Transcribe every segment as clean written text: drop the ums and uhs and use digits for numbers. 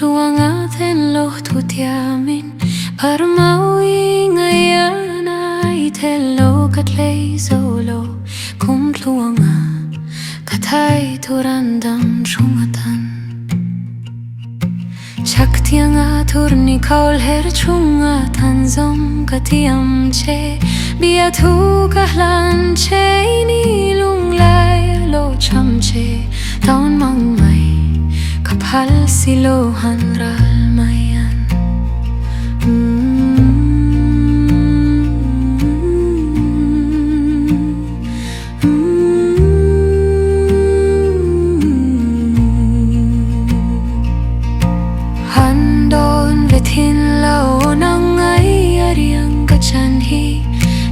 luanga ten lo tu tiamin parmawi ngayana itelo katlay solo kum luanga katay turandam chungatan Shaktianga turni kaul her chunga tanzom katiam che bia tu kahlan che ni lung lai lo cham che taon mang mai kapal silo hanral mayan handon vetin lao nang ay ariang kachan hi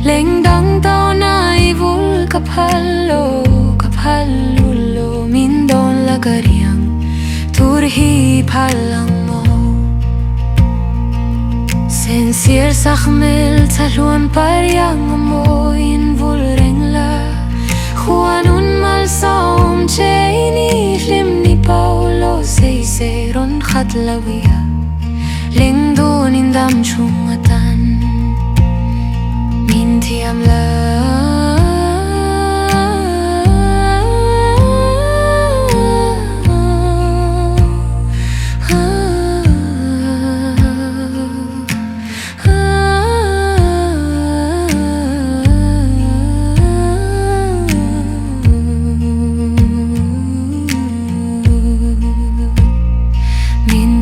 leng dang tao nai vul kapalo kapalulo mindon lagariang turhi palang mo Sensier sakhmel talun paryang mo invul rengla Juanun mal saum cheini lim ni paulo se ron khatlawia lingdun indam chungatan min tiam la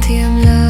TIAM